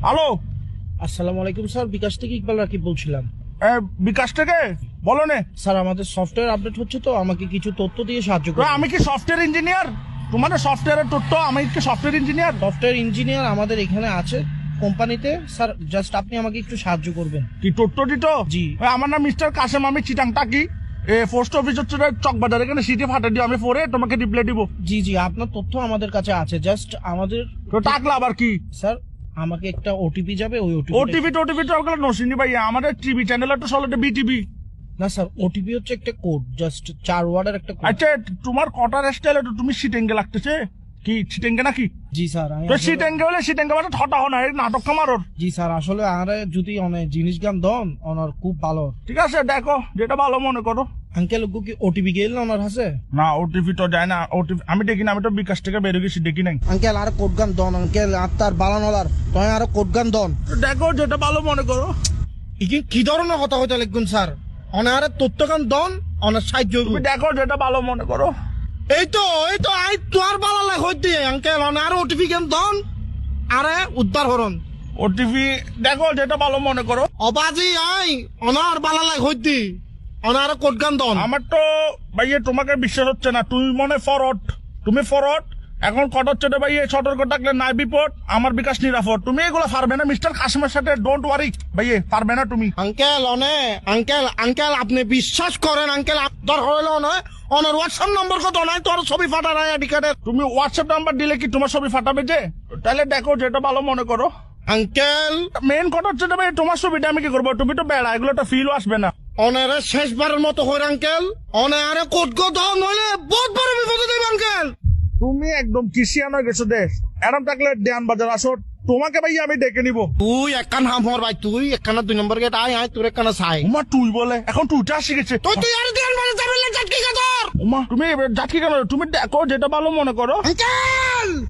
Hello, আসসালামু আলাইকুম sir, বিকাশ থেকে ইকবাল রাকিব বলছিলাম। বিকাশ থেকে বলো নে। স্যার আমাদের সফটওয়্যার আপডেট হচ্ছে, তো আমাকে কিছু তথ্য দিয়ে সাহায্য করুন। আমি কি সফটওয়্যার ইঞ্জিনিয়ার? তোমাদের সফটওয়্যারের তথ্য, আমি কি সফটওয়্যার ইঞ্জিনিয়ার? সফটওয়্যার ইঞ্জিনিয়ার আমাদের এখানে আছে কোম্পানিতে। স্যার জাস্ট আপনি আমাকে একটু সাহায্য করবেন। কি তথ্য দিত? জি। আমার নাম মিস্টার কাসেম, আমি চিটাং টাকি পোস্ট অফিস হচ্ছে চকবাজার, এখানে সিটি ফাটা দিও, আমি পরে তোমাকে রিপ্লাই দিব। জি জি, আপনার তথ্য আমাদের কাছে আছে, জাস্ট আমাদের তো টাকলা আবার কি? স্যার আমাকে একটা ওটিপি যাবে, ওই ওটিভি ওগুলো নসিনি ভাই, আমাদের টিভি চ্যানেল একটা চলে বিটিভি। না স্যার, ওটিপি হচ্ছে একটা কোড, জাস্ট 4 ওয়ার্ডের একটা কোড। আচ্ছা, তোমার কটার স্টাইল তুমি সিটেঙ্গে লাগতেছে কি? সিটেঙ্গে নাকি? জি স্যার, তো সিটেঙ্গে হলে সিটেঙ্গে মানে ঠটা হন নাটক কামারর। জি স্যার, আসলে আরে যদি অনেক জিনিস গান দন ওনার খুব ভালো। ঠিক আছে, দেখো যেটা ভালো মনে করো। আঙ্কেল কি ওটিপি গেল না ওনার হাসে? না, ওটিপি তো যায় না। ওটিপি আমি দেখি না, আমি তো বিকাশ থেকে বেরো গেছি, দেখি নাই। আঙ্কেল আর কোড গান দন, আঙ্কেল আত্মার বালানলার তয় আর কোড গান দন। দেখো যেটা ভালো মনে করো। কি ধরনের কথা হইতে লিখুন স্যার? অনার তথ্য গান দন, অনার সাহায্য হইবো। তুমি দেখো যেটা ভালো মনে করো। এই তো আই তোর বালালে হইতে আঙ্কেল অনার ওটিপি গান দন, আরে উদ্ধার হরন। ওটিপি দেখো যেটা ভালো মনে করো। অবাজি আই অনার বালালে হইতে অনার কোড গান দন। আমার তো ভাইয়ে তোমাকে বিশ্বাস হচ্ছে না, তুমি মনে ফরওয়ার্ড, তুমি ফরওয়ার্ড। এখন কট হচ্ছে রে ভাইয়ে, সতর্ক থাকলে নাই বিপদ, আমার বিকাশ নিরাপদ। তুমি এগুলো পারবে না মিস্টার কাসিমের সাথে, ডোন্ট ওয়ারি ভাইয়ে, পারবে না তুমি। আঙ্কেল আঙ্কেল আপনি বিশ্বাস করেন আঙ্কেল, আপনার হইলো না অনার হোয়াটসঅ্যাপ নম্বর কত নাই তোর ছবি ফাটা নাই আইডি কার্ডের। তুমি হোয়াটসঅ্যাপ নাম্বার দিলে কি তোমার ছবি ফাটাবে যে? তাহলে দেখো যেটা ভালো মনে করো। আঙ্কেল মেন কথা হচ্ছে ভাই, তোমার ছবিটা আমি কি করবো? তুমি তো বেড়া, এগুলো তো ফিলও আসবে না। অনারে শেষবারের মতো হইর আঙ্কেল, অনারে কোট গো দাও, নইলে বহুত বড় বিপদে দেব আঙ্কেল। তুমি একদম কিসিয়ান হয়ে গেছো দেশ। এরম থাকলে দেয়ান বাজার আসো, তোমাকে ভাই আমি ডেকে নিবো। তুই একখান হাম হর ভাই, তুই একখানা 2 নম্বর গেট আয় তোর একখানা চাই। উমা তুই বলে, এখন তুইটা শিখেছে। তুই আর দিন বাজে যাবেন না জাটকি গাদর। উমা তুমি যাচ্ছি কেন? তুমি দেখো যেটা ভালো মনে করো।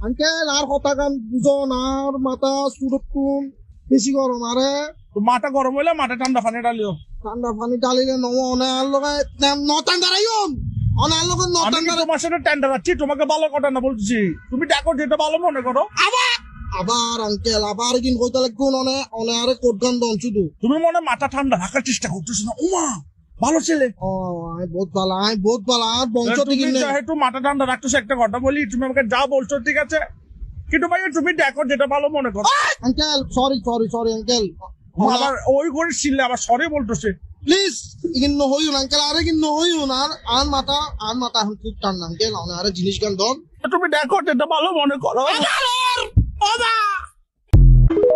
আঙ্কেল আর কথা গান বুঝন, আর মাথা সুরক্ষণ বেশি গরম, আরে তো মাথা গরম হইলে মাথা ঠান্ডা পানি ডালিও। ঠান্ডা পানি ডালিলে নম অনার লগে নতান দাঁড়াইম, অনার লগে আমি নতান কি দাঁড়াই। তোমার সাথে টেন্ডার আছি? তোমাকে ভালো কথা না বলছি, তুমি দেখো যেটা ভালো মনে করো। আবার আঙ্কেল আবার কিন কইতে লাগুন, অনারে কোট গান দন শুধু। তুমি মনে মাথা ঠান্ডা রাখার চেষ্টা করতেছো না? উমা ভালো ছেলে। ও আই বহুত ভালো আর বংশ তুমি থেকে নেই। যেহেতু মাথা ঠান্ডা রাখতেছো, একটা কথা বলি, তুমি আমাকে যা বলছো ঠিক আছে, কিন্তু ভাই তুমি দেখো যেটা ভালো মনে করো। আঙ্কেল সরি আঙ্কেল, আবার ওই করে ছিললে আবার সরি বলতেছে। প্লিজ ইগিন নহইউন আঙ্কেল, আরে কিন নহইউন, আর মাথা এখন খুব টান আঙ্কেল, আরে জিনিস গান দন। তুমি দেখো যেটা ভালো মনে করো।